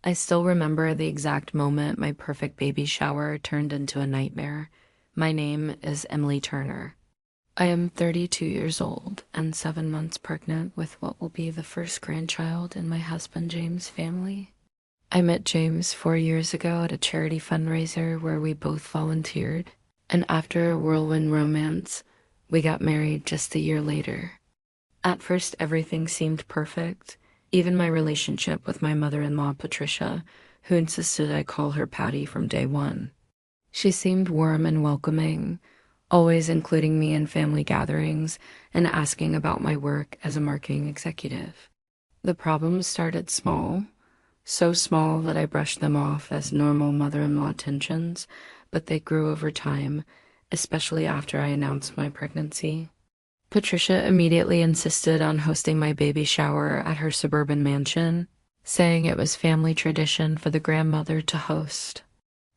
I still remember the exact moment my perfect baby shower turned into a nightmare. My name is Emily Turner. I am 32 years old and 7 months pregnant with what will be the first grandchild in my husband James' family. I met James 4 years ago at a charity fundraiser where we both volunteered, and after a whirlwind romance, we got married just a year later. At first, everything seemed perfect, even my relationship with my mother-in-law, Patricia, who insisted I call her Patty from day one. She seemed warm and welcoming, always including me in family gatherings and asking about my work as a marketing executive. The problems started small, so small that I brushed them off as normal mother-in-law tensions, but they grew over time, especially after I announced my pregnancy. Patricia immediately insisted on hosting my baby shower at her suburban mansion, saying it was family tradition for the grandmother to host.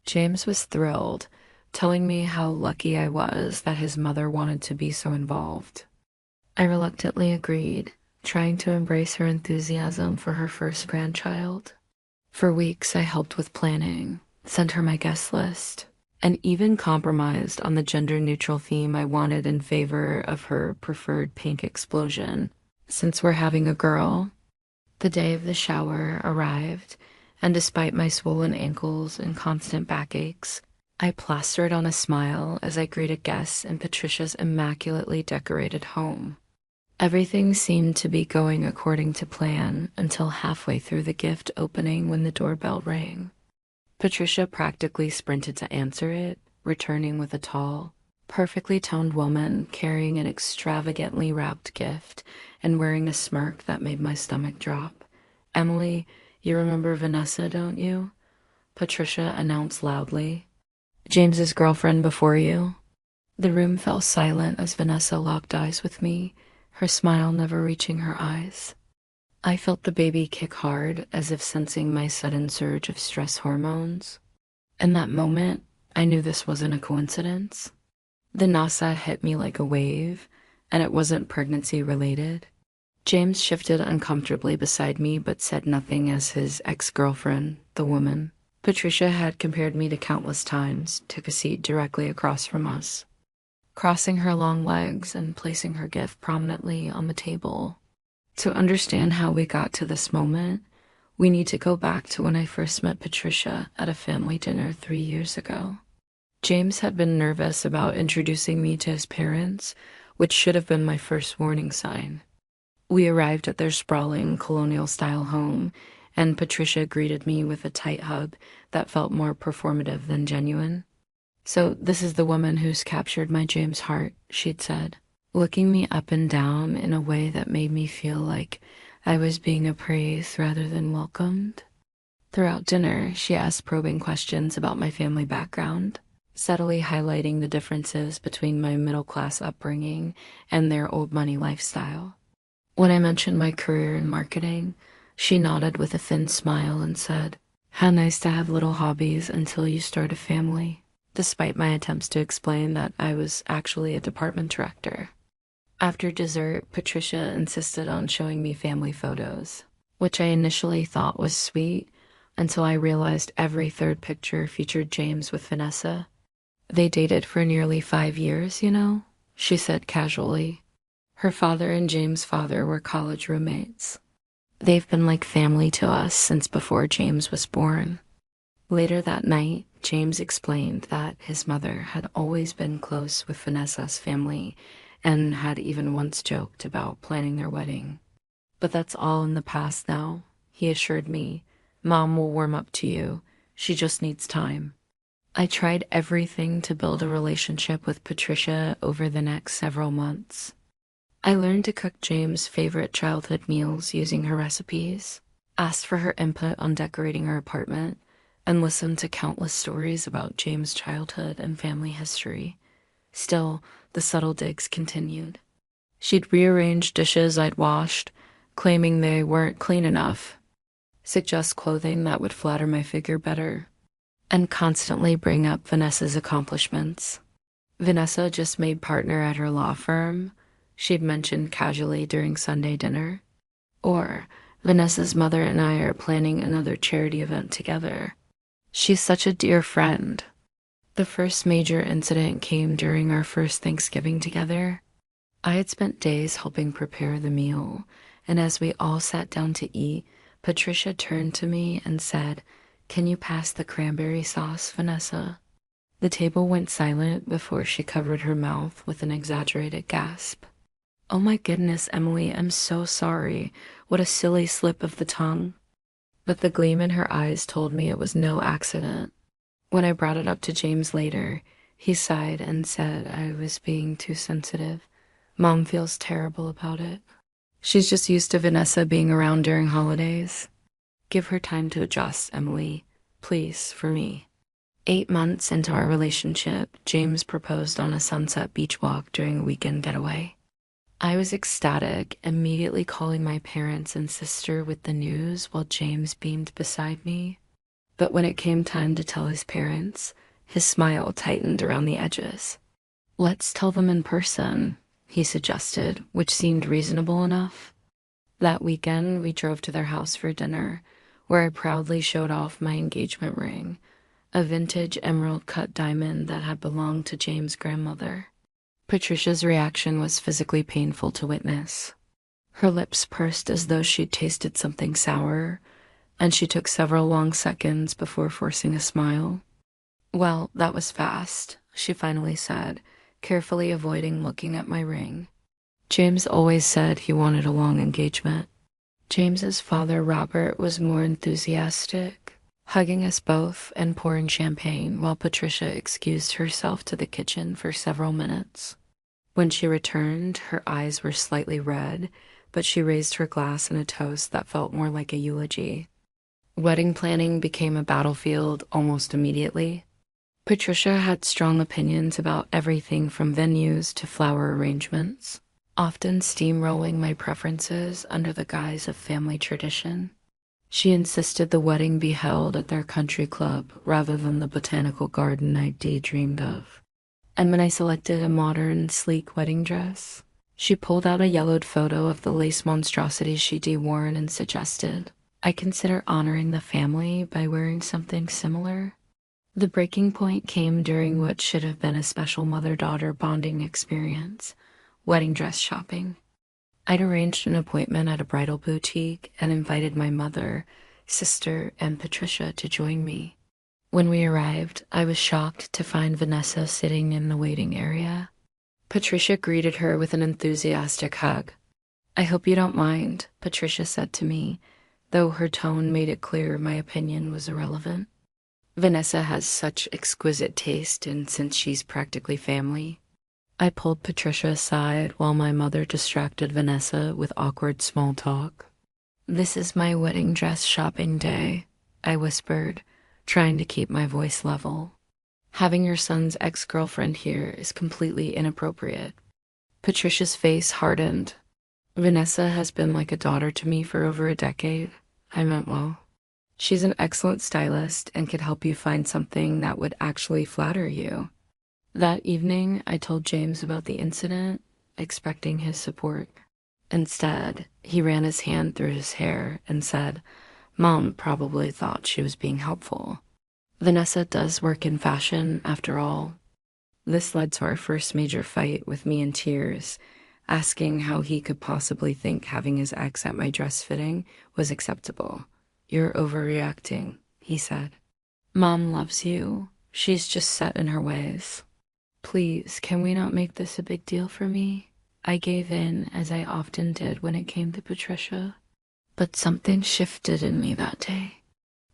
James was thrilled, telling me how lucky I was that his mother wanted to be so involved. I reluctantly agreed, trying to embrace her enthusiasm for her first grandchild. For weeks, I helped with planning, sent her my guest list, and even compromised on the gender-neutral theme I wanted in favor of her preferred pink explosion, since we're having a girl. The day of the shower arrived, and despite my swollen ankles and constant backaches, I plastered on a smile as I greeted guests in Patricia's immaculately decorated home. Everything seemed to be going according to plan until halfway through the gift opening when the doorbell rang. Patricia practically sprinted to answer it, returning with a tall, perfectly toned woman carrying an extravagantly wrapped gift and wearing a smirk that made my stomach drop. "Emily, you remember Vanessa, don't you?" Patricia announced loudly. "James's girlfriend before you." The room fell silent as Vanessa locked eyes with me, her smile never reaching her eyes. I felt the baby kick hard, as if sensing my sudden surge of stress hormones. In that moment, I knew this wasn't a coincidence. The nasa hit me like a wave, and it wasn't pregnancy-related. James shifted uncomfortably beside me but said nothing as his ex-girlfriend, the woman Patricia had compared me to countless times, took a seat directly across from us, crossing her long legs and placing her gift prominently on the table. To understand how we got to this moment, we need to go back to when I first met Patricia at a family dinner 3 years ago. James had been nervous about introducing me to his parents, which should have been my first warning sign. We arrived at their sprawling colonial-style home, and Patricia greeted me with a tight hug that felt more performative than genuine. "So this is the woman who's captured my James' heart," she'd said, looking me up and down in a way that made me feel like I was being appraised rather than welcomed. Throughout dinner, she asked probing questions about my family background, subtly highlighting the differences between my middle-class upbringing and their old-money lifestyle. When I mentioned my career in marketing, she nodded with a thin smile and said, "How nice to have little hobbies until you start a family," despite my attempts to explain that I was actually a department director. After dessert, Patricia insisted on showing me family photos, which I initially thought was sweet until I realized every third picture featured James with Vanessa. "They dated for nearly 5 years, you know," she said casually. Her father and James' father were college roommates. "They've been like family to us since before James was born." Later that night, James explained that his mother had always been close with Vanessa's family and had even once joked about planning their wedding. "But that's all in the past now," he assured me. "Mom will warm up to you. She just needs time." I tried everything to build a relationship with Patricia over the next several months. I learned to cook James' favorite childhood meals using her recipes, asked for her input on decorating her apartment, and listened to countless stories about James' childhood and family history. Still, the subtle digs continued. She'd rearrange dishes I'd washed, claiming they weren't clean enough, suggest clothing that would flatter my figure better, and constantly bring up Vanessa's accomplishments. Vanessa just made partner at her law firm, she'd mentioned casually during Sunday dinner. Or, Vanessa's mother and I are planning another charity event together. She's such a dear friend. The first major incident came during our first Thanksgiving together. I had spent days helping prepare the meal, and as we all sat down to eat, Patricia turned to me and said, "Can you pass the cranberry sauce, Vanessa?" The table went silent before she covered her mouth with an exaggerated gasp. "Oh my goodness, Emily, I'm so sorry. What a silly slip of the tongue." But the gleam in her eyes told me it was no accident. When I brought it up to James later, he sighed and said I was being too sensitive. Mom feels terrible about it. She's just used to Vanessa being around during holidays. Give her time to adjust, Emily. Please, for me. 8 months into our relationship, James proposed on a sunset beach walk during a weekend getaway. I was ecstatic, immediately calling my parents and sister with the news while James beamed beside me. But when it came time to tell his parents, his smile tightened around the edges. "Let's tell them in person," he suggested, which seemed reasonable enough. That weekend, we drove to their house for dinner, where I proudly showed off my engagement ring, a vintage emerald-cut diamond that had belonged to James' grandmother. Patricia's reaction was physically painful to witness. Her lips pursed as though she'd tasted something sour, and she took several long seconds before forcing a smile. "Well, that was fast," she finally said, carefully avoiding looking at my ring. James always said he wanted a long engagement. James's father, Robert, was more enthusiastic, hugging us both and pouring champagne while Patricia excused herself to the kitchen for several minutes. When she returned, her eyes were slightly red, but she raised her glass in a toast that felt more like a eulogy. Wedding planning became a battlefield almost immediately. Patricia had strong opinions about everything from venues to flower arrangements, often steamrolling my preferences under the guise of family tradition. She insisted the wedding be held at their country club rather than the botanical garden I daydreamed of. And when I selected a modern, sleek wedding dress, she pulled out a yellowed photo of the lace monstrosity she'd worn and suggested I consider honoring the family by wearing something similar. The breaking point came during what should have been a special mother-daughter bonding experience, wedding dress shopping. I'd arranged an appointment at a bridal boutique and invited my mother, sister, and Patricia to join me. When we arrived, I was shocked to find Vanessa sitting in the waiting area. Patricia greeted her with an enthusiastic hug. "I hope you don't mind," Patricia said to me, though her tone made it clear my opinion was irrelevant. "Vanessa has such exquisite taste, and since she's practically family." I pulled Patricia aside while my mother distracted Vanessa with awkward small talk. "This is my wedding dress shopping day," I whispered, trying to keep my voice level. "Having your son's ex-girlfriend here is completely inappropriate." Patricia's face hardened. "Vanessa has been like a daughter to me for over a decade. I meant well. She's an excellent stylist and could help you find something that would actually flatter you." That evening, I told James about the incident, expecting his support. Instead, he ran his hand through his hair and said, "Mom probably thought she was being helpful. Vanessa does work in fashion, after all." This led to our first major fight, with me in tears, asking how he could possibly think having his ex at my dress fitting was acceptable. "You're overreacting," he said. "Mom loves you. She's just set in her ways. Please, can we not make this a big deal for me?" I gave in, as I often did when it came to Patricia. But something shifted in me that day.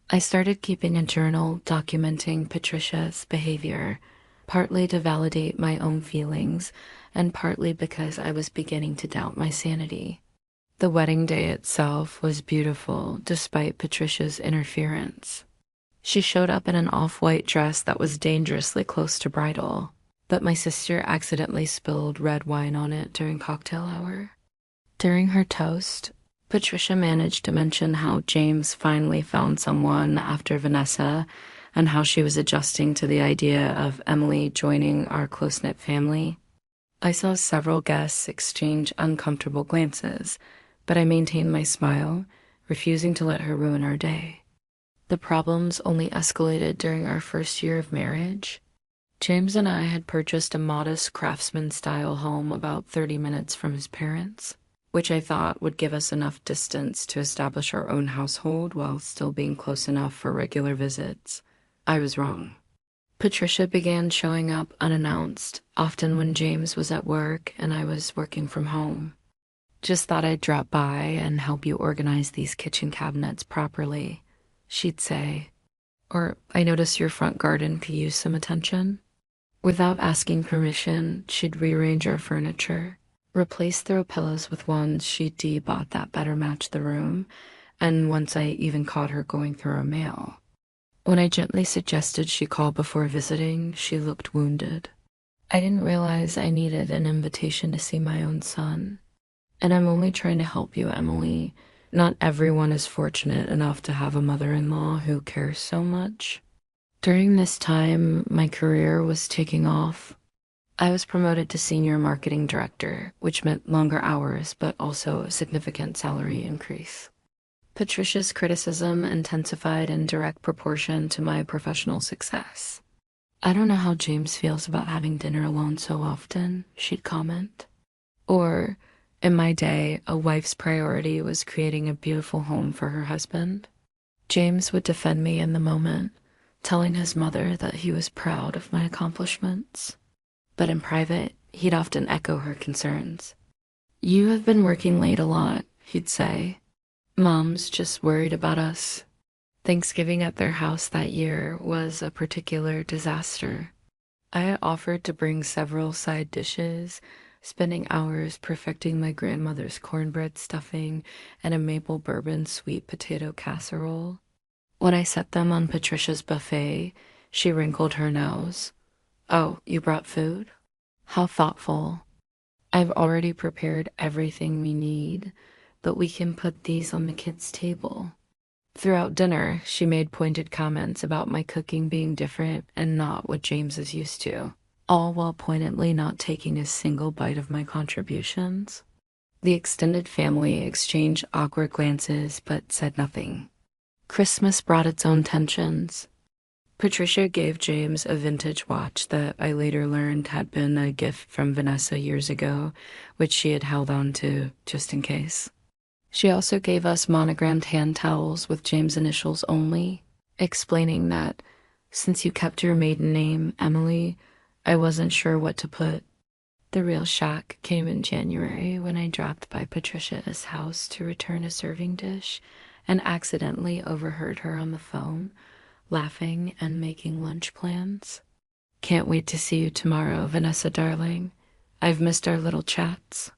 I started keeping a journal documenting Patricia's behavior, partly to validate my own feelings, and partly because I was beginning to doubt my sanity. The wedding day itself was beautiful, despite Patricia's interference. She showed up in an off-white dress that was dangerously close to bridal, but my sister accidentally spilled red wine on it during cocktail hour. During her toast, Patricia managed to mention how James finally found someone after Vanessa, and how she was adjusting to the idea of Emily joining our close-knit family. I saw several guests exchange uncomfortable glances, but I maintained my smile refusing to let her ruin our day. The problems only escalated during our first year of marriage. James and I had purchased a modest craftsman-style home about 30 minutes from his parents, which I thought would give us enough distance to establish our own household while still being close enough for regular visits. I was wrong. Patricia began showing up unannounced, often when James was at work and I was working from home. "Just thought I'd drop by and help you organize these kitchen cabinets properly," she'd say. Or, "I noticed your front garden could use some attention." Without asking permission, she'd rearrange our furniture, replace throw pillows with ones she'd bought that better match the room, and once I even caught her going through her mail. When I gently suggested she call before visiting, she looked wounded. I didn't realize I needed an invitation to see my own son. And I'm only trying to help you, Emily. Not everyone is fortunate enough to have a mother-in-law who cares so much. During this time, my career was taking off. I was promoted to senior marketing director, which meant longer hours, but also a significant salary increase. Patricia's criticism intensified in direct proportion to my professional success. "I don't know how James feels about having dinner alone so often," she'd comment. Or, in my day, a wife's priority was creating a beautiful home for her husband. James would defend me in the moment, telling his mother that he was proud of my accomplishments. But in private, he'd often echo her concerns. "You have been working late a lot," he'd say. "Mom's just worried about us." Thanksgiving at their house that year was a particular disaster. I offered to bring several side dishes, spending hours perfecting my grandmother's cornbread stuffing and a maple bourbon sweet potato casserole. When I set them on Patricia's buffet, she wrinkled her nose. "Oh, you brought food? How thoughtful. I've already prepared everything we need, but we can put these on the kids' table." Throughout dinner, she made pointed comments about my cooking being different and not what James is used to, all while pointedly not taking a single bite of my contributions. The extended family exchanged awkward glances but said nothing. Christmas brought its own tensions. Patricia gave James a vintage watch that I later learned had been a gift from Vanessa years ago, which she had held on to just in case. She also gave us monogrammed hand towels with James' initials only, explaining that, "Since you kept your maiden name, Emily, I wasn't sure what to put." The real shock came in January when I dropped by Patricia's house to return a serving dish and accidentally overheard her on the phone, laughing and making lunch plans. "Can't wait to see you tomorrow, Vanessa darling. I've missed our little chats."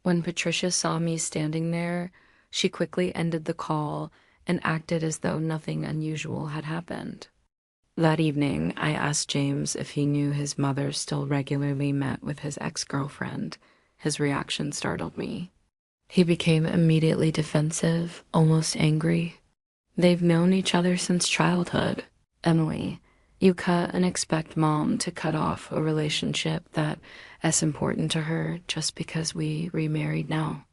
When Patricia saw me standing there, she quickly ended the call and acted as though nothing unusual had happened. That evening, I asked James if he knew his mother still regularly met with his ex-girlfriend. His reaction startled me. He became immediately defensive, almost angry. "They've known each other since childhood. Emily, you cut and expect Mom to cut off a relationship that is important to her just because we remarried now."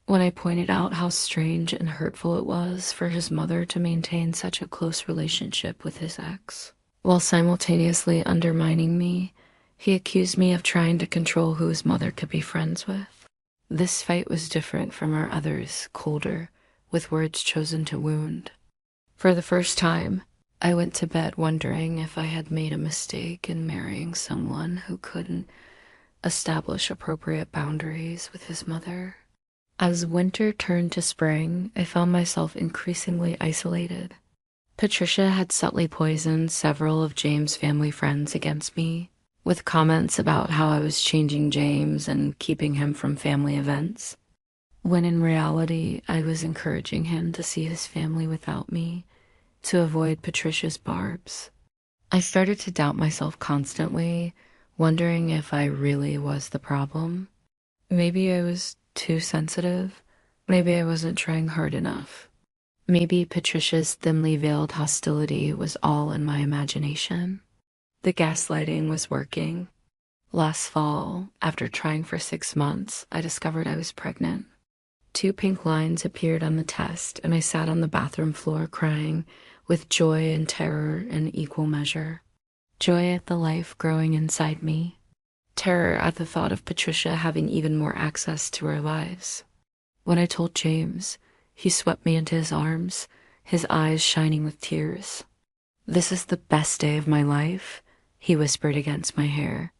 When I pointed out how strange and hurtful it was for his mother to maintain such a close relationship with his ex, while simultaneously undermining me, he accused me of trying to control who his mother could be friends with. This fight was different from our others, colder, with words chosen to wound. For the first time, I went to bed wondering if I had made a mistake in marrying someone who couldn't establish appropriate boundaries with his mother. As winter turned to spring, I found myself increasingly isolated. Patricia had subtly poisoned several of James' family friends against me, with comments about how I was changing James and keeping him from family events, when in reality I was encouraging him to see his family without me, to avoid Patricia's barbs. I started to doubt myself constantly, wondering if I really was the problem. Maybe I was too sensitive. Maybe I wasn't trying hard enough. Maybe Patricia's thinly veiled hostility was all in my imagination. The gaslighting was working. Last fall, after trying for 6 months, I discovered I was pregnant. 2 pink lines appeared on the test, and I sat on the bathroom floor crying, with joy and terror in equal measure. Joy at the life growing inside me. Terror at the thought of Patricia having even more access to our lives. When I told James, he swept me into his arms, his eyes shining with tears. "This is the best day of my life," he whispered against my hair.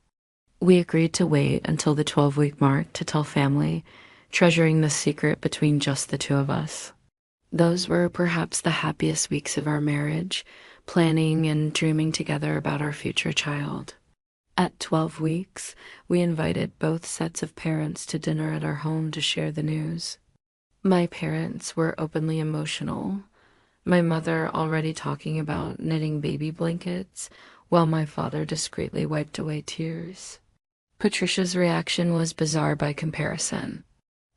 We agreed to wait until the 12-week mark to tell family, treasuring the secret between just the two of us. Those were perhaps the happiest weeks of our marriage, planning and dreaming together about our future child. At 12 weeks, we invited both sets of parents to dinner at our home to share the news. My parents were openly emotional, my mother already talking about knitting baby blankets, while my father discreetly wiped away tears. Patricia's reaction was bizarre by comparison.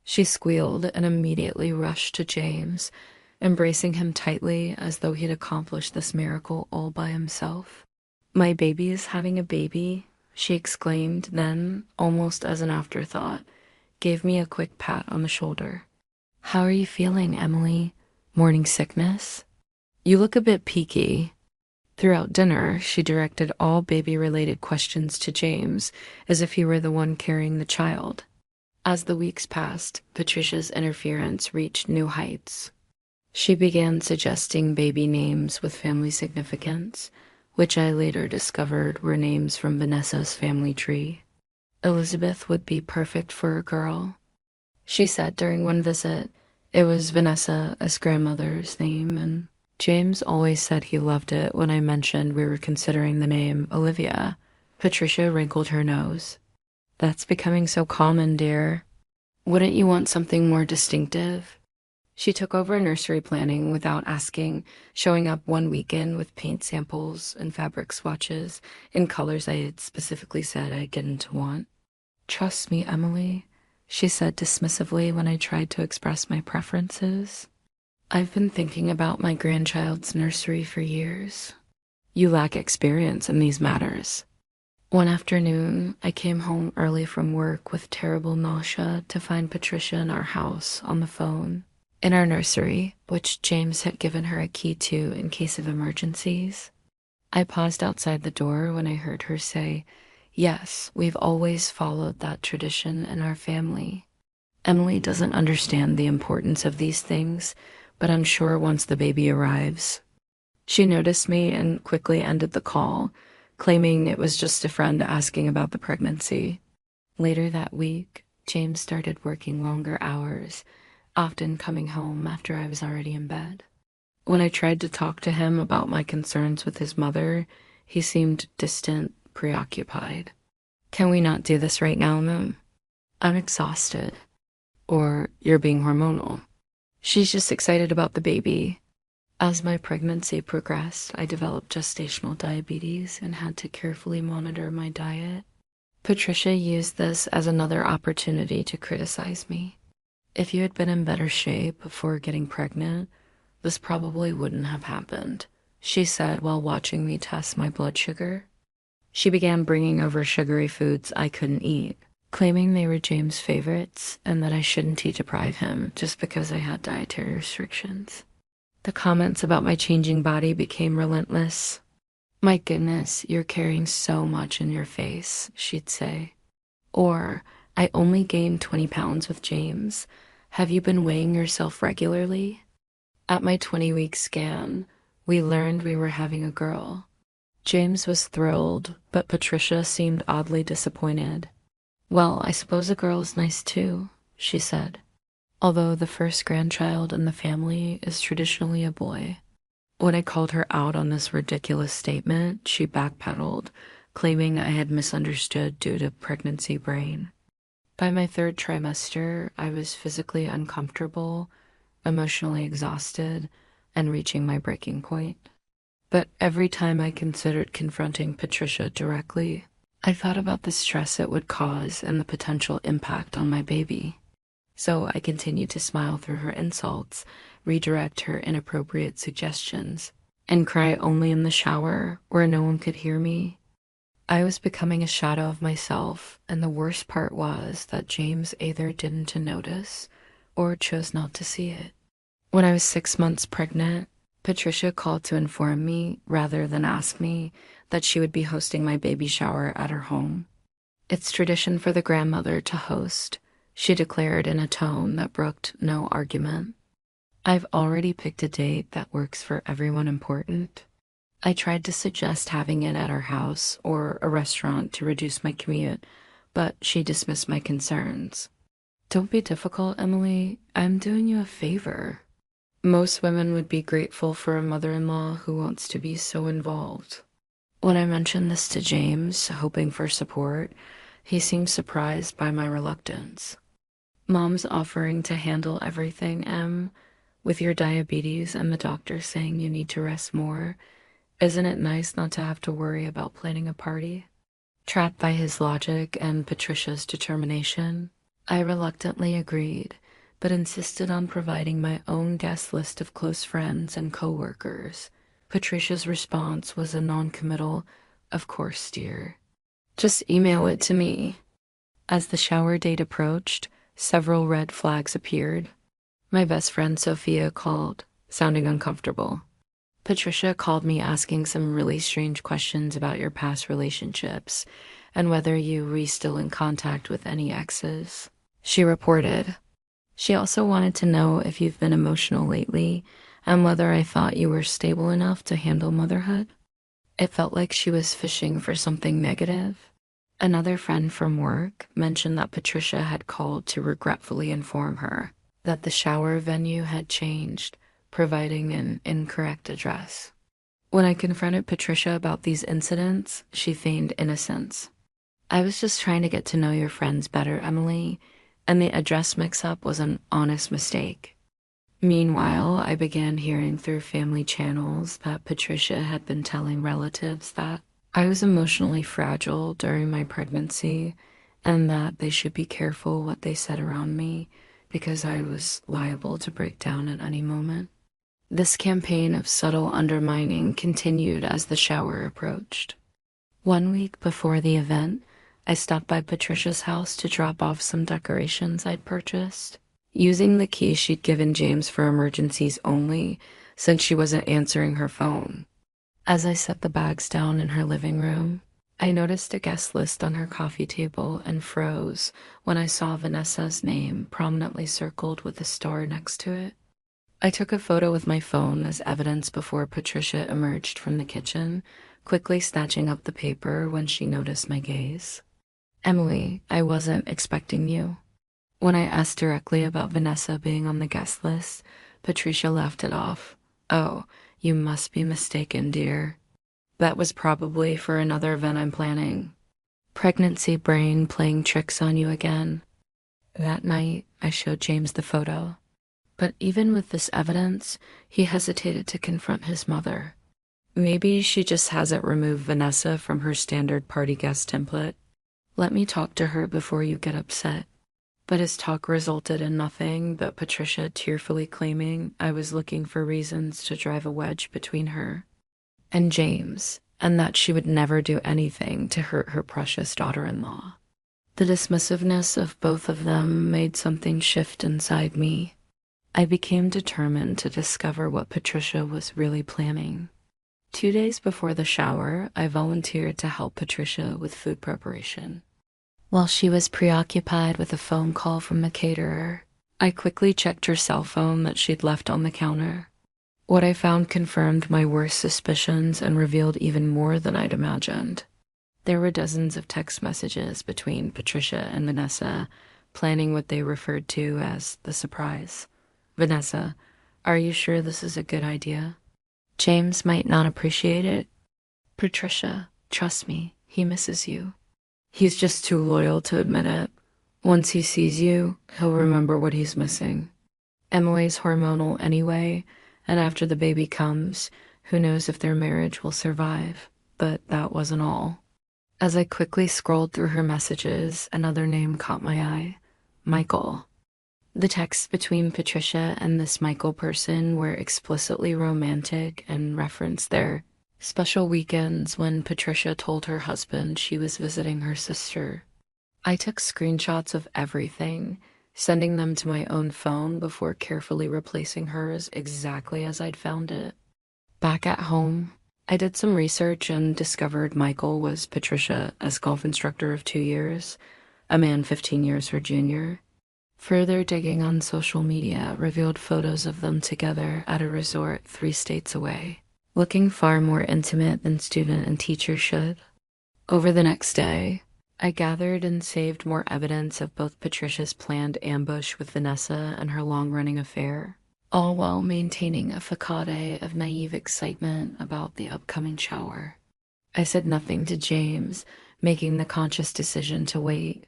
She squealed and immediately rushed to James, embracing him tightly as though he'd accomplished this miracle all by himself. "My baby is having a baby," she exclaimed, then, almost as an afterthought, gave me a quick pat on the shoulder. "How are you feeling, Emily? Morning sickness? You look a bit peaky." Throughout dinner, she directed all baby-related questions to James, as if he were the one carrying the child. As the weeks passed, Patricia's interference reached new heights. She began suggesting baby names with family significance, which I later discovered were names from Vanessa's family tree. Elizabeth would be perfect for a girl. She said during one visit it was Vanessa as grandmother's name, and James always said he loved it when I mentioned we were considering the name Olivia. Patricia wrinkled her nose. "That's becoming so common, dear. Wouldn't you want something more distinctive?" She took over nursery planning without asking, showing up one weekend with paint samples and fabric swatches in colors I had specifically said I didn't want. "Trust me, Emily," she said dismissively when I tried to express my preferences. "I've been thinking about my grandchild's nursery for years. You lack experience in these matters." One afternoon, I came home early from work with terrible nausea to find Patricia in our house on the phone. In our nursery, which James had given her a key to in case of emergencies. I paused outside the door when I heard her say, "Yes, we've always followed that tradition in our family. Emily doesn't understand the importance of these things, but I'm sure once the baby arrives." She noticed me and quickly ended the call, claiming it was just a friend asking about the pregnancy. Later that week, James started working longer hours, often coming home after I was already in bed. When I tried to talk to him about my concerns with his mother, he seemed distant, preoccupied. "Can we not do this right now, Mom? I'm exhausted." Or, "You're being hormonal. She's just excited about the baby." As my pregnancy progressed, I developed gestational diabetes and had to carefully monitor my diet. Patricia used this as another opportunity to criticize me. "If you had been in better shape before getting pregnant, this probably wouldn't have happened," she said while watching me test my blood sugar. She began bringing over sugary foods I couldn't eat, claiming they were James' favorites and that I shouldn't deprive him just because I had dietary restrictions. The comments about my changing body became relentless. "My goodness, you're carrying so much in your face," she'd say. Or, "I only gained 20 pounds with James. Have you been weighing yourself regularly?" At my 20-week scan, we learned we were having a girl. James was thrilled, but Patricia seemed oddly disappointed. "Well, I suppose a girl is nice too," she said. Although the first grandchild in the family is traditionally a boy. When I called her out on this ridiculous statement, she backpedaled, claiming I had misunderstood due to pregnancy brain. By my 3rd trimester, I was physically uncomfortable, emotionally exhausted, and reaching my breaking point. But every time I considered confronting Patricia directly, I thought about the stress it would cause and the potential impact on my baby. So I continued to smile through her insults, redirect her inappropriate suggestions, and cry only in the shower where no one could hear me. I was becoming a shadow of myself, and the worst part was that James either didn't notice or chose not to see it. When I was 6 months pregnant, Patricia called to inform me, rather than ask me, that she would be hosting my baby shower at her home. It's tradition for the grandmother to host, she declared in a tone that brooked no argument. I've already picked a date that works for everyone important. I tried to suggest having it at our house or a restaurant to reduce my commute, but she dismissed my concerns. Don't be difficult, Emily. I'm doing you a favor. Most women would be grateful for a mother-in-law who wants to be so involved. When I mentioned this to James, hoping for support, he seemed surprised by my reluctance. Mom's offering to handle everything, Em, with your diabetes and the doctor saying you need to rest more. Isn't it nice not to have to worry about planning a party? Trapped by his logic and Patricia's determination, I reluctantly agreed, but insisted on providing my own guest list of close friends and coworkers. Patricia's response was a non-committal, "Of course, dear. Just email it to me." As the shower date approached, several red flags appeared. My best friend Sophia called, sounding uncomfortable. Patricia called me asking some really strange questions about your past relationships and whether you were still in contact with any exes. She reported. She also wanted to know if you've been emotional lately and whether I thought you were stable enough to handle motherhood. It felt like she was fishing for something negative. Another friend from work mentioned that Patricia had called to regretfully inform her that the shower venue had changed, providing an incorrect address. When I confronted Patricia about these incidents, she feigned innocence. "I was just trying to get to know your friends better, Emily, and the address mix-up was an honest mistake." Meanwhile, I began hearing through family channels that Patricia had been telling relatives that I was emotionally fragile during my pregnancy and that they should be careful what they said around me because I was liable to break down at any moment. This campaign of subtle undermining continued as the shower approached. 1 week before the event, I stopped by Patricia's house to drop off some decorations I'd purchased, using the key she'd given James for emergencies only, since she wasn't answering her phone. As I set the bags down in her living room, I noticed a guest list on her coffee table and froze when I saw Vanessa's name prominently circled with a star next to it. I took a photo with my phone as evidence before Patricia emerged from the kitchen, quickly snatching up the paper when she noticed my gaze. "Emily, I wasn't expecting you." When I asked directly about Vanessa being on the guest list, Patricia laughed it off. "Oh, you must be mistaken, dear. That was probably for another event I'm planning. Pregnancy brain playing tricks on you again." That night, I showed James the photo. But even with this evidence, he hesitated to confront his mother. Maybe she just hasn't removed Vanessa from her standard party guest template. "Let me talk to her before you get upset." But his talk resulted in nothing but Patricia tearfully claiming I was looking for reasons to drive a wedge between her and James, and that she would never do anything to hurt her precious daughter-in-law. The dismissiveness of both of them made something shift inside me. I became determined to discover what Patricia was really planning. 2 days before the shower, I volunteered to help Patricia with food preparation. While she was preoccupied with a phone call from the caterer, I quickly checked her cell phone that she'd left on the counter. What I found confirmed my worst suspicions and revealed even more than I'd imagined. There were dozens of text messages between Patricia and Vanessa, planning what they referred to as the surprise. "Vanessa, are you sure this is a good idea? James might not appreciate it." "Patricia, trust me, he misses you. He's just too loyal to admit it. Once he sees you, he'll remember what he's missing. Emily's hormonal anyway, and after the baby comes, who knows if their marriage will survive." But that wasn't all. As I quickly scrolled through her messages, another name caught my eye: Michael. The texts between Patricia and this Michael person were explicitly romantic and referenced their special weekends when Patricia told her husband she was visiting her sister. I took screenshots of everything, sending them to my own phone before carefully replacing hers exactly as I'd found it. Back at home, I did some research and discovered Michael was Patricia's golf instructor of 2 years, a man 15 years her junior. Further digging on social media revealed photos of them together at a resort 3 states away, looking far more intimate than student and teacher should. Over the next day, I gathered and saved more evidence of both Patricia's planned ambush with Vanessa and her long-running affair, all while maintaining a facade of naive excitement about the upcoming shower. I said nothing to James, making the conscious decision to wait.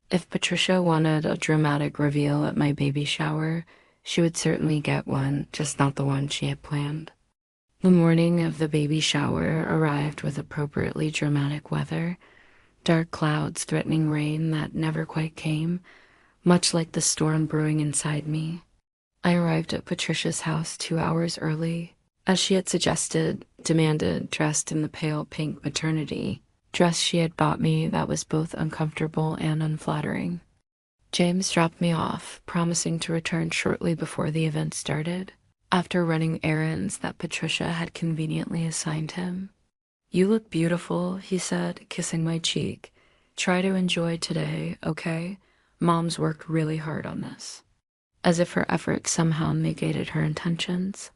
If Patricia wanted a dramatic reveal at my baby shower, she would certainly get one, just not the one she had planned. The morning of the baby shower arrived with appropriately dramatic weather, dark clouds threatening rain that never quite came, much like the storm brewing inside me. I arrived at Patricia's house 2 hours early, as she had demanded, dressed in the pale pink maternity dress she had bought me that was both uncomfortable and unflattering. James dropped me off, promising to return shortly before the event started, after running errands that Patricia had conveniently assigned him. "You look beautiful," he said, kissing my cheek. "Try to enjoy today, okay? Mom's worked really hard on this." As if her efforts somehow negated her intentions.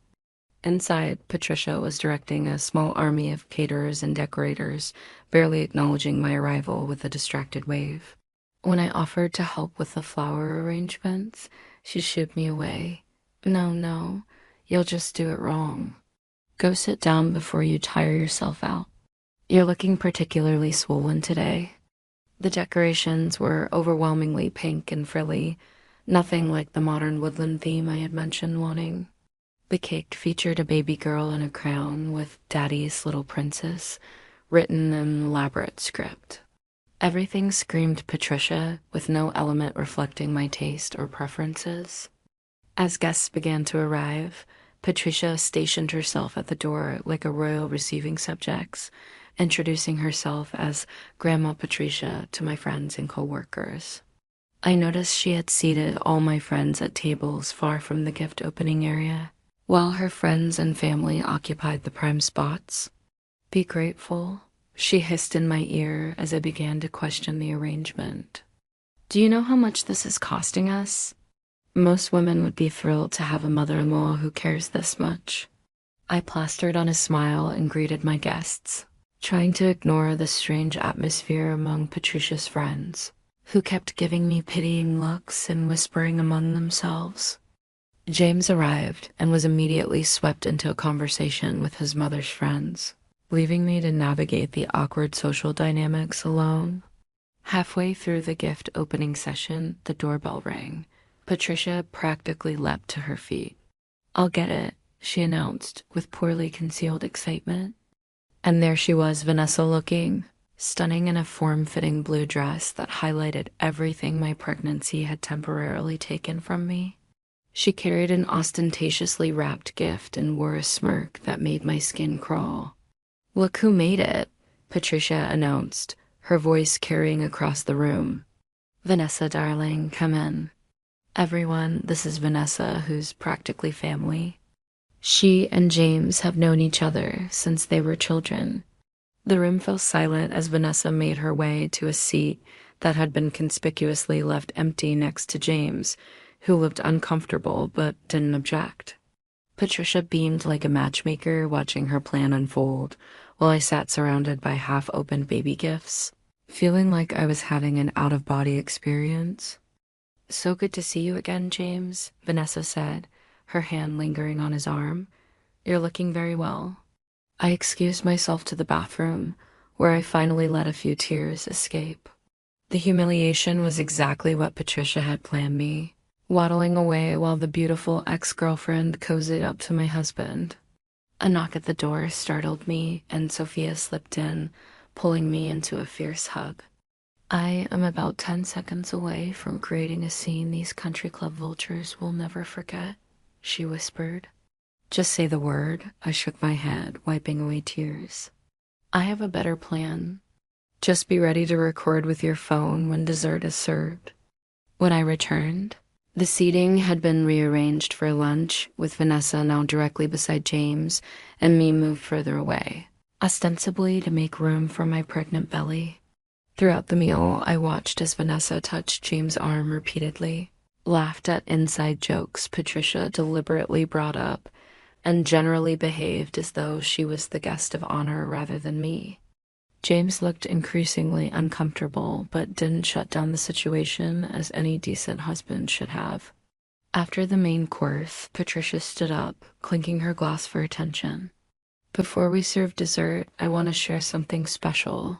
Inside, Patricia was directing a small army of caterers and decorators, barely acknowledging my arrival with a distracted wave. When I offered to help with the flower arrangements, she shooed me away. No, you'll just do it wrong. Go sit down before you tire yourself out. You're looking particularly swollen today." The decorations were overwhelmingly pink and frilly, nothing like the modern woodland theme I had mentioned wanting. The cake featured a baby girl in a crown with "Daddy's Little Princess" written in an elaborate script. Everything screamed Patricia, with no element reflecting my taste or preferences. As guests began to arrive, Patricia stationed herself at the door like a royal receiving subjects, introducing herself as Grandma Patricia to my friends and co-workers. I noticed she had seated all my friends at tables far from the gift opening area, while her friends and family occupied the prime spots. "Be grateful," she hissed in my ear as I began to question the arrangement. "Do you know how much this is costing us? Most women would be thrilled to have a mother-in-law who cares this much." I plastered on a smile and greeted my guests, trying to ignore the strange atmosphere among Patricia's friends, who kept giving me pitying looks and whispering among themselves. James arrived and was immediately swept into a conversation with his mother's friends, leaving me to navigate the awkward social dynamics alone. Halfway through the gift opening session, the doorbell rang. Patricia practically leapt to her feet. "I'll get it," she announced with poorly concealed excitement. And there she was, Vanessa looking, stunning in a form-fitting blue dress that highlighted everything my pregnancy had temporarily taken from me. She carried an ostentatiously wrapped gift and wore a smirk that made my skin crawl. "Look who made it," Patricia announced, her voice carrying across the room. "Vanessa, darling, come in. Everyone, this is Vanessa, who's practically family. She and James have known each other since they were children." The room fell silent as Vanessa made her way to a seat that had been conspicuously left empty next to James, who looked uncomfortable but didn't object. Patricia beamed like a matchmaker watching her plan unfold, while I sat surrounded by half-opened baby gifts, feeling like I was having an out-of-body experience. "So good to see you again, James," Vanessa said, her hand lingering on his arm. "You're looking very well." I excused myself to the bathroom, where I finally let a few tears escape. The humiliation was exactly what Patricia had planned me, waddling away while the beautiful ex-girlfriend cozied up to my husband. A knock at the door startled me, and Sophia slipped in, pulling me into a fierce hug. "I am about 10 seconds away from creating a scene these country club vultures will never forget," she whispered. "Just say the word," I shook my head, wiping away tears. "I have a better plan. Just be ready to record with your phone when dessert is served." When I returned, the seating had been rearranged for lunch, with Vanessa now directly beside James and me moved further away, ostensibly to make room for my pregnant belly. Throughout the meal, I watched as Vanessa touched James' arm repeatedly, laughed at inside jokes Patricia deliberately brought up, and generally behaved as though she was the guest of honor rather than me. James looked increasingly uncomfortable, but didn't shut down the situation as any decent husband should have. After the main course, Patricia stood up, clinking her glass for attention. Before we serve dessert, I want to share something special.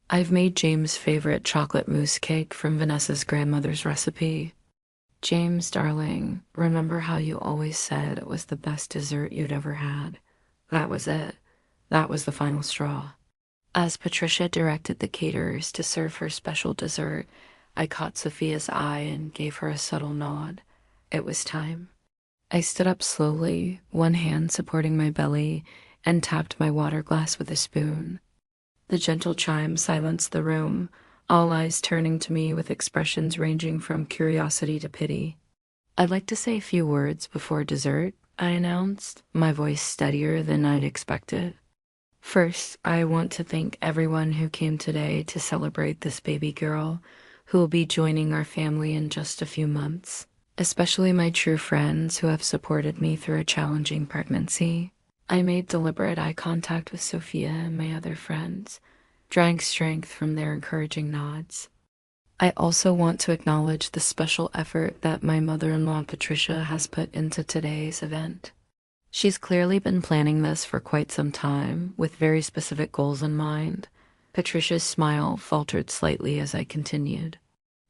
I've made James' favorite chocolate mousse cake from Vanessa's grandmother's recipe. James, darling, remember how you always said it was the best dessert you'd ever had? That was it. That was the final straw. As Patricia directed the caterers to serve her special dessert, I caught Sophia's eye and gave her a subtle nod. It was time. I stood up slowly, one hand supporting my belly, and tapped my water glass with a spoon. The gentle chime silenced the room, all eyes turning to me with expressions ranging from curiosity to pity. "I'd like to say a few words before dessert," I announced, my voice steadier than I'd expected. "First, I want to thank everyone who came today to celebrate this baby girl, who will be joining our family in just a few months, especially my true friends who have supported me through a challenging pregnancy." I made deliberate eye contact with Sophia and my other friends, drawing strength from their encouraging nods. I also want to acknowledge the special effort that my mother-in-law Patricia has put into today's event. She's clearly been planning this for quite some time, with very specific goals in mind. Patricia's smile faltered slightly as I continued.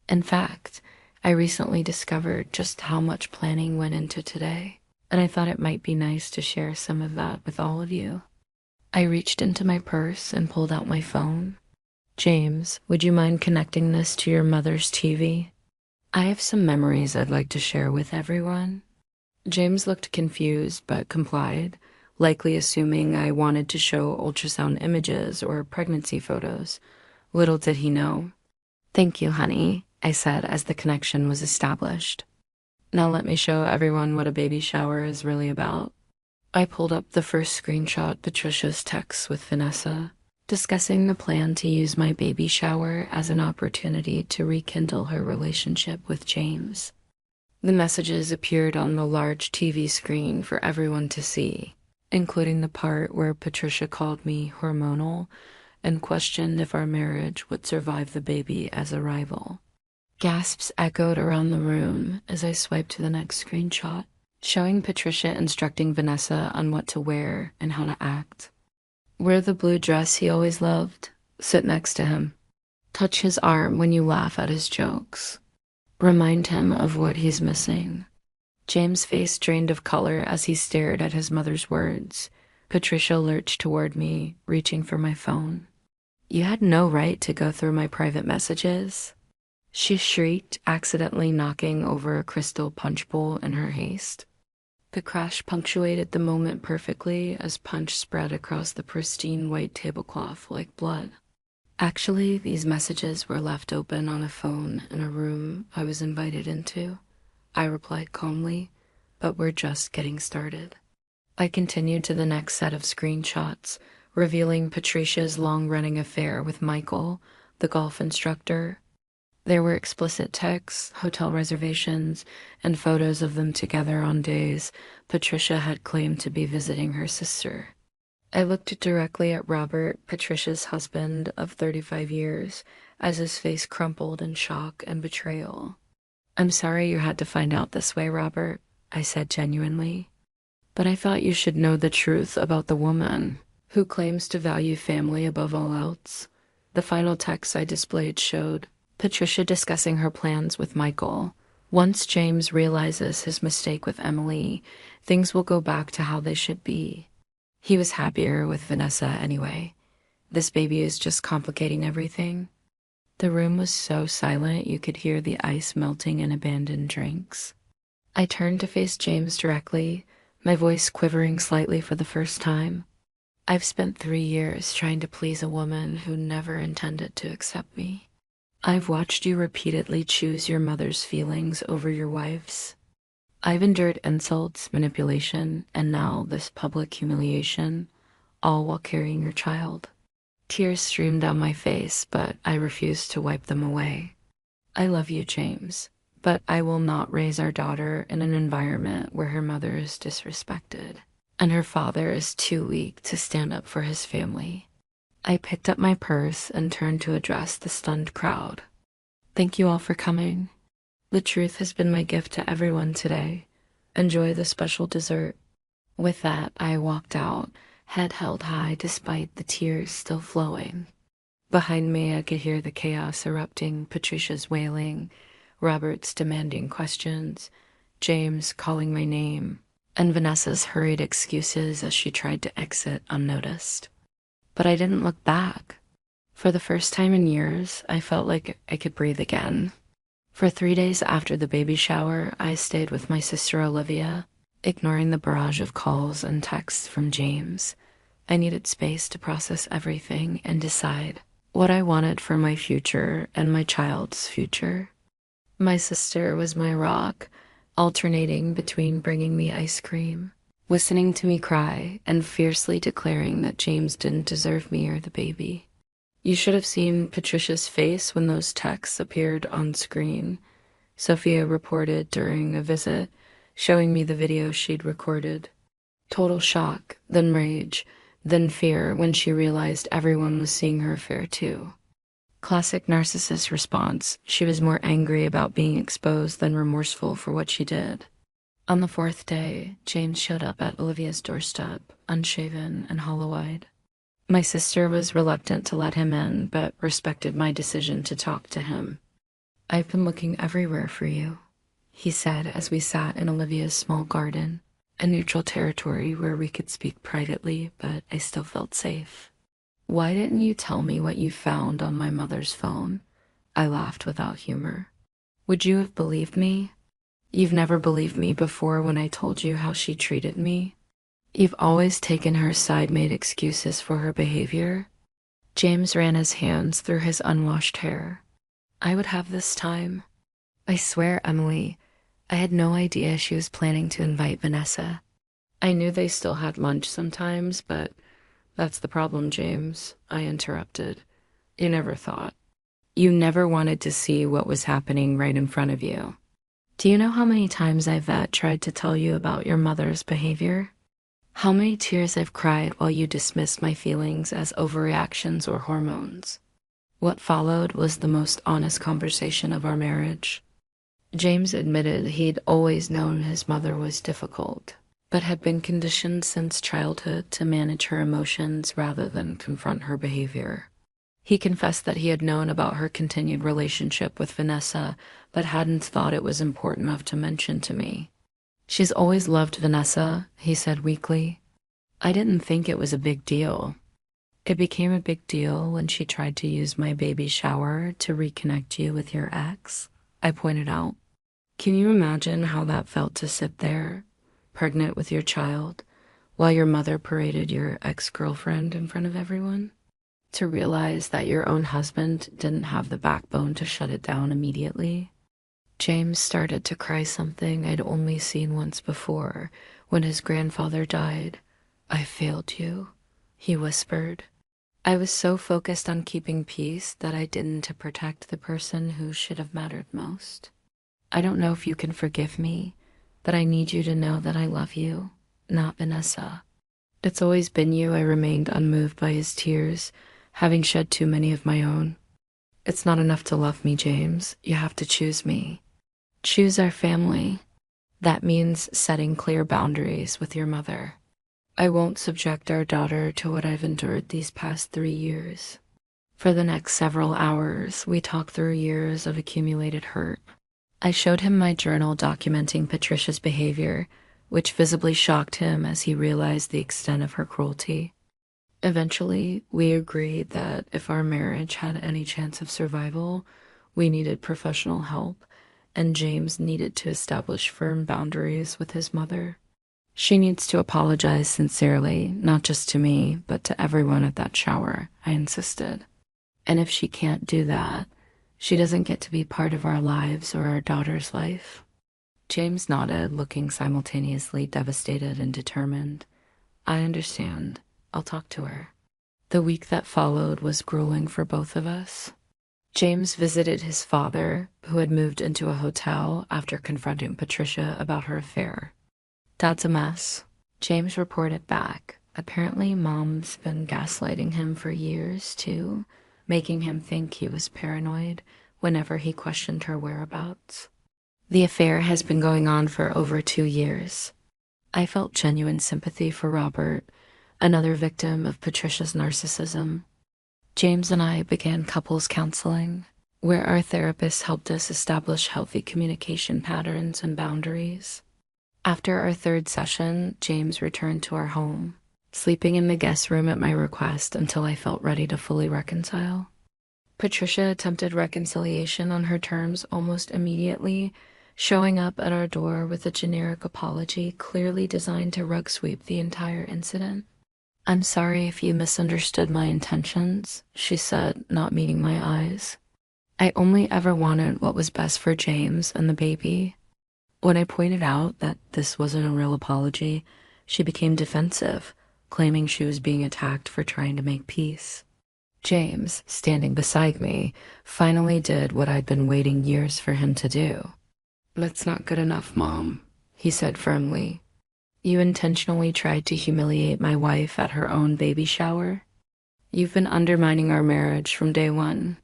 In fact, I recently discovered just how much planning went into today, and I thought it might be nice to share some of that with all of you. I reached into my purse and pulled out my phone. "James, would you mind connecting this to your mother's TV? I have some memories I'd like to share with everyone." James looked confused but complied, likely assuming I wanted to show ultrasound images or pregnancy photos. Little did he know. "Thank you, honey," I said as the connection was established. "Now let me show everyone what a baby shower is really about." I pulled up the first screenshot Patricia's text with Vanessa, discussing the plan to use my baby shower as an opportunity to rekindle her relationship with James. The messages appeared on the large TV screen for everyone to see, including the part where Patricia called me hormonal and questioned if our marriage would survive the baby as a rival. Gasps echoed around the room as I swiped to the next screenshot, showing Patricia instructing Vanessa on what to wear and how to act. "Wear the blue dress he always loved. Sit next to him. Touch his arm when you laugh at his jokes. Remind him of what he's missing." James' face drained of color as he stared at his mother's words. Patricia lurched toward me, reaching for my phone. "You had no right to go through my private messages," she shrieked, accidentally knocking over a crystal punch bowl in her haste. The crash punctuated the moment perfectly as punch spread across the pristine white tablecloth like blood. "Actually, these messages were left open on a phone in a room I was invited into," I replied calmly, "but we're just getting started." I continued to the next set of screenshots, revealing Patricia's long-running affair with Michael, the golf instructor. There were explicit texts, hotel reservations, and photos of them together on days Patricia had claimed to be visiting her sister. I looked directly at Robert, Patricia's husband of 35 years, as his face crumpled in shock and betrayal. "I'm sorry you had to find out this way, Robert," I said genuinely. "But I thought you should know the truth about the woman who claims to value family above all else." The final text I displayed showed Patricia discussing her plans with Michael. Once James realizes his mistake with Emily, things will go back to how they should be. He was happier with Vanessa anyway. This baby is just complicating everything. The room was so silent you could hear the ice melting in abandoned drinks. I turned to face James directly, my voice quivering slightly for the first time. "I've spent 3 years trying to please a woman who never intended to accept me. I've watched you repeatedly choose your mother's feelings over your wife's. I've endured insults, manipulation, and now this public humiliation, all while carrying your child. Tears streamed down my face, but I refused to wipe them away. I love you, James, but I will not raise our daughter in an environment where her mother is disrespected and her father is too weak to stand up for his family. I picked up my purse and turned to address the stunned crowd. Thank you all for coming. The truth has been my gift to everyone today. Enjoy the special dessert. With that, I walked out, head held high despite the tears still flowing. Behind me, I could hear the chaos erupting, Patricia's wailing, Robert's demanding questions, James calling my name, and Vanessa's hurried excuses as she tried to exit unnoticed. But I didn't look back. For the first time in years, I felt like I could breathe again. For 3 days after the baby shower, I stayed with my sister Olivia, ignoring the barrage of calls and texts from James. I needed space to process everything and decide what I wanted for my future and my child's future. My sister was my rock, alternating between bringing me ice cream, listening to me cry, and fiercely declaring that James didn't deserve me or the baby. You should have seen Patricia's face when those texts appeared on screen. Sophia reported during a visit, showing me the video she'd recorded. Total shock, then rage, then fear when she realized everyone was seeing her affair too. Classic narcissist response. She was more angry about being exposed than remorseful for what she did. On the 4th day, James showed up at Olivia's doorstep, unshaven and hollow-eyed. My sister was reluctant to let him in, but respected my decision to talk to him. I've been looking everywhere for you, he said as we sat in Olivia's small garden, a neutral territory where we could speak privately, but I still felt safe. Why didn't you tell me what you found on my mother's phone? I laughed without humor. Would you have believed me? You've never believed me before when I told you how she treated me. You've always taken her side, made excuses for her behavior. James ran his hands through his unwashed hair. I would have this time. I swear, Emily, I had no idea she was planning to invite Vanessa. I knew they still had lunch sometimes, but that's the problem, James, I interrupted. You never thought. You never wanted to see what was happening right in front of you. Do you know how many times I've tried to tell you about your mother's behavior? How many tears I've cried while you dismissed my feelings as overreactions or hormones? What followed was the most honest conversation of our marriage. James admitted he'd always known his mother was difficult, but had been conditioned since childhood to manage her emotions rather than confront her behavior. He confessed that he had known about her continued relationship with Vanessa, but hadn't thought it was important enough to mention to me. She's always loved Vanessa, he said weakly. I didn't think it was a big deal. It became a big deal when she tried to use my baby shower to reconnect you with your ex, I pointed out. Can you imagine how that felt to sit there, pregnant with your child, while your mother paraded your ex-girlfriend in front of everyone? To realize that your own husband didn't have the backbone to shut it down immediately? James started to cry, something I'd only seen once before, when his grandfather died. I failed you, he whispered. I was so focused on keeping peace that I didn't to protect the person who should have mattered most. I don't know if you can forgive me, but I need you to know that I love you, not Vanessa. It's always been you. I remained unmoved by his tears, having shed too many of my own. It's not enough to love me, James. You have to choose me. Choose our family. That means setting clear boundaries with your mother. I won't subject our daughter to what I've endured these past 3 years. For the next several hours, we talked through years of accumulated hurt. I showed him my journal documenting Patricia's behavior, which visibly shocked him as he realized the extent of her cruelty. Eventually, we agreed that if our marriage had any chance of survival, we needed professional help, and James needed to establish firm boundaries with his mother. She needs to apologize sincerely, not just to me, but to everyone at that shower, I insisted. And if she can't do that, She doesn't get to be part of our lives or our daughter's life. James nodded, looking simultaneously devastated and determined. I understand. I'll talk to her. The week that followed was grueling for both of us. James visited his father, who had moved into a hotel after confronting Patricia about her affair. Dad's a mess, James reported back. Apparently, Mom's been gaslighting him for years, too, making him think he was paranoid whenever he questioned her whereabouts. The affair has been going on for over 2 years. I felt genuine sympathy for Robert, another victim of Patricia's narcissism. James and I began couples counseling, where our therapist helped us establish healthy communication patterns and boundaries. After our third session, James returned to our home, sleeping in the guest room at my request until I felt ready to fully reconcile. Patricia attempted reconciliation on her terms almost immediately, showing up at our door with a generic apology clearly designed to rug sweep the entire incident. I'm sorry if you misunderstood my intentions, she said, not meeting my eyes. I only ever wanted what was best for James and the baby. When I pointed out that this wasn't a real apology, she became defensive, claiming she was being attacked for trying to make peace. James, standing beside me, finally did what I'd been waiting years for him to do. That's not good enough, Mom, he said firmly. You intentionally tried to humiliate my wife at her own baby shower. You've been undermining our marriage from day one.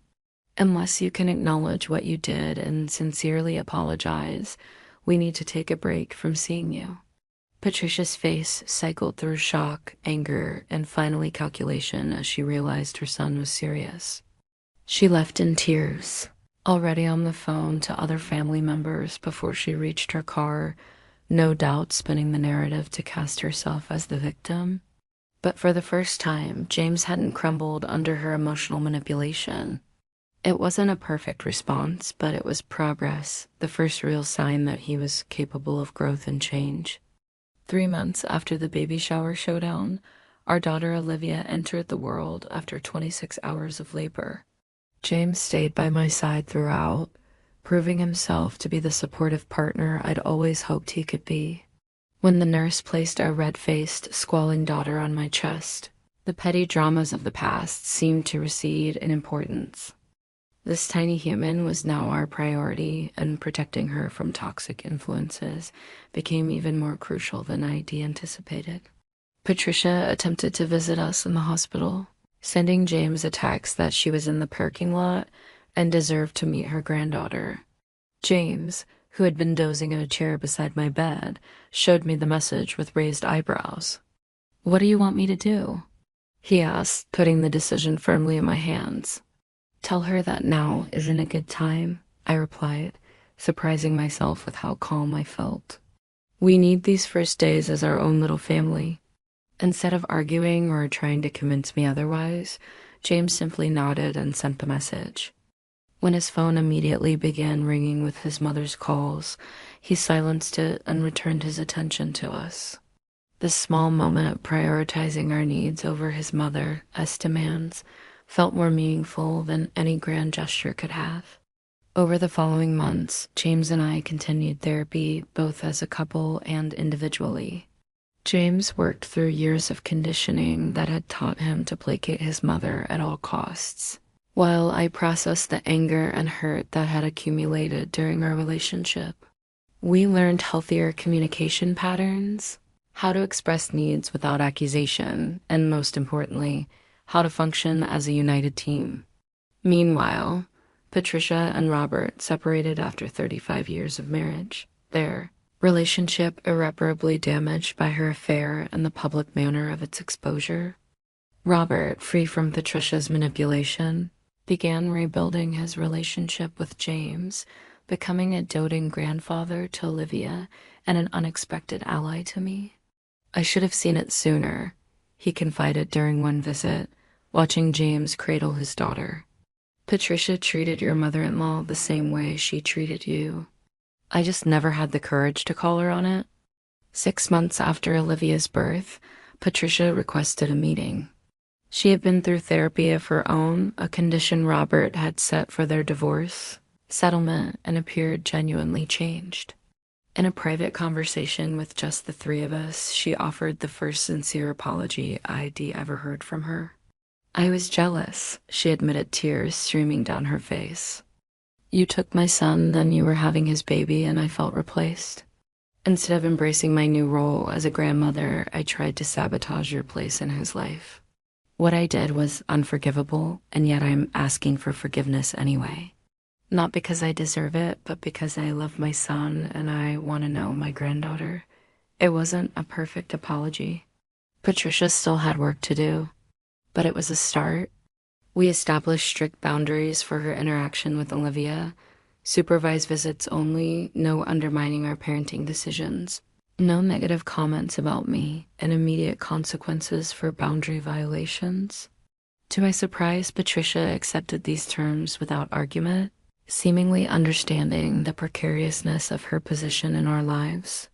Unless you can acknowledge what you did and sincerely apologize, we need to take a break from seeing you. Patricia's face cycled through shock, anger, and finally calculation as she realized her son was serious. She left in tears, already on the phone to other family members before she reached her car, no doubt spinning the narrative to cast herself as the victim. But for the first time, James hadn't crumbled under her emotional manipulation. It wasn't a perfect response, but it was progress, the first real sign that he was capable of growth and change. 3 months after the baby shower showdown, our daughter Olivia entered the world after 26 hours of labor. James stayed by my side throughout, proving himself to be the supportive partner I'd always hoped he could be. When the nurse placed our red-faced, squalling daughter on my chest, the petty dramas of the past seemed to recede in importance. This tiny human was now our priority, and protecting her from toxic influences became even more crucial than I'd anticipated. Patricia attempted to visit us in the hospital, sending James a text that she was in the parking lot and deserved to meet her granddaughter. James, who had been dozing in a chair beside my bed, showed me the message with raised eyebrows. "What do you want me to do?" he asked, putting the decision firmly in my hands. "Tell her that now isn't a good time," I replied, surprising myself with how calm I felt. "We need these first days as our own little family." Instead of arguing or trying to convince me otherwise, James simply nodded and sent the message. When his phone immediately began ringing with his mother's calls, he silenced it and returned his attention to us. This small moment of prioritizing our needs over his mother, as demands, felt more meaningful than any grand gesture could have. Over the following months, James and I continued therapy both as a couple and individually. James worked through years of conditioning that had taught him to placate his mother at all costs, while I processed the anger and hurt that had accumulated during our relationship. We learned healthier communication patterns, how to express needs without accusation, and most importantly, how to function as a united team. Meanwhile, Patricia and Robert separated after 35 years of marriage, their relationship irreparably damaged by her affair and the public manner of its exposure. Robert, free from Patricia's manipulation, began rebuilding his relationship with James, becoming a doting grandfather to Olivia and an unexpected ally to me. "I should have seen it sooner," he confided during one visit, watching James cradle his daughter. "Patricia treated your mother-in-law the same way she treated you. I just never had the courage to call her on it." 6 months after Olivia's birth, Patricia requested a meeting. She had been through therapy of her own, a condition Robert had set for their divorce, settlement, and appeared genuinely changed. In a private conversation with just the three of us, she offered the first sincere apology I'd ever heard from her. I was jealous, she admitted, tears streaming down her face. You took my son, then you were having his baby, and I felt replaced. Instead of embracing my new role as a grandmother, I tried to sabotage your place in his life. What I did was unforgivable, and yet I'm asking for forgiveness anyway. Not because I deserve it, but because I love my son and I want to know my granddaughter. It wasn't a perfect apology. Patricia still had work to do, but it was a start. We established strict boundaries for her interaction with Olivia, supervised visits only, no undermining our parenting decisions, no negative comments about me, and immediate consequences for boundary violations. To my surprise, Patricia accepted these terms without argument, seemingly understanding the precariousness of her position in our lives.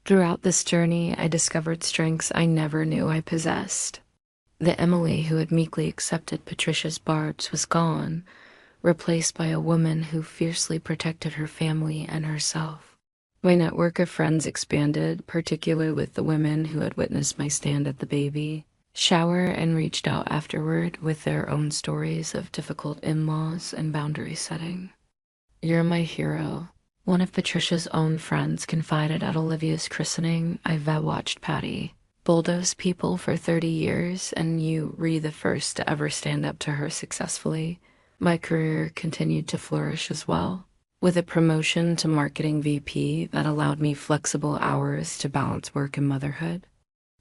Throughout this journey, I discovered strengths I never knew I possessed. The Emily who had meekly accepted Patricia's barbs was gone, replaced by a woman who fiercely protected her family and herself. My network of friends expanded, particularly with the women who had witnessed my stand at the baby shower and reached out afterward with their own stories of difficult in-laws and boundary setting. You're my hero. One of Patricia's own friends confided at Olivia's christening, I watched Patty bulldoze people for 30 years, and you were the first to ever stand up to her successfully. My career continued to flourish as well, with a promotion to marketing VP that allowed me flexible hours to balance work and motherhood.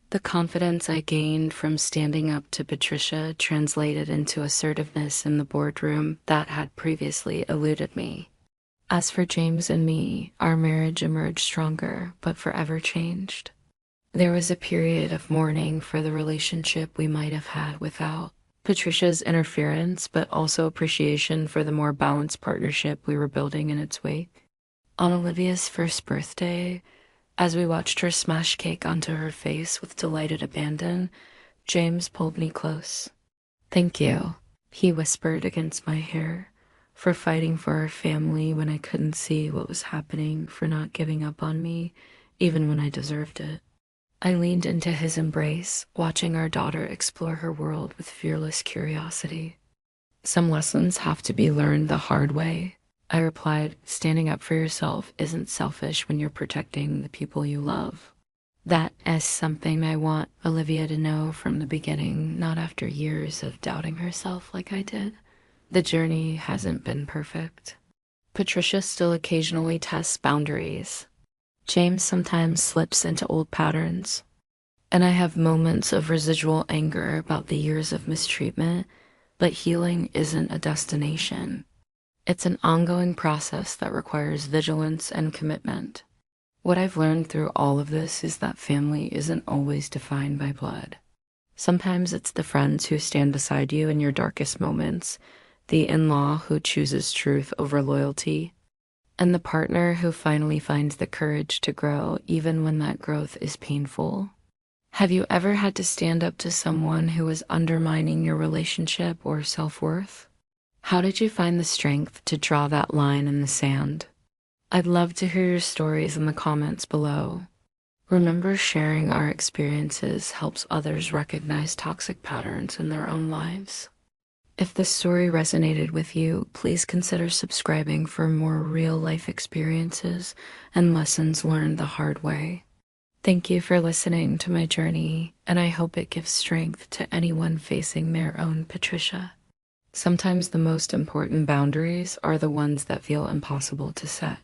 The confidence I gained from standing up to Patricia translated into assertiveness in the boardroom that had previously eluded me. As for James and me, our marriage emerged stronger, but forever changed. There was a period of mourning for the relationship we might have had without Patricia's interference, but also appreciation for the more balanced partnership we were building in its wake. On Olivia's first birthday, as we watched her smash cake onto her face with delighted abandon, James pulled me close. Thank you, he whispered against my hair, for fighting for our family when I couldn't see what was happening, for not giving up on me, even when I deserved it. I leaned into his embrace, watching our daughter explore her world with fearless curiosity. Some lessons have to be learned the hard way, I replied. Standing up for yourself isn't selfish when you're protecting the people you love. That is something I want Olivia to know from the beginning, not after years of doubting herself like I did. The journey hasn't been perfect. Patricia still occasionally tests boundaries. James sometimes slips into old patterns, and I have moments of residual anger about the years of mistreatment, but healing isn't a destination. It's an ongoing process that requires vigilance and commitment. What I've learned through all of this is that family isn't always defined by blood. Sometimes it's the friends who stand beside you in your darkest moments, the in-law who chooses truth over loyalty, and the partner who finally finds the courage to grow even when that growth is painful. Have you ever had to stand up to someone who was undermining your relationship or self-worth? How did you find the strength to draw that line in the sand? I'd love to hear your stories in the comments below. Remember, sharing our experiences helps others recognize toxic patterns in their own lives. If this story resonated with you, please consider subscribing for more real-life experiences and lessons learned the hard way. Thank you for listening to my journey, and I hope it gives strength to anyone facing their own Patricia. Sometimes the most important boundaries are the ones that feel impossible to set.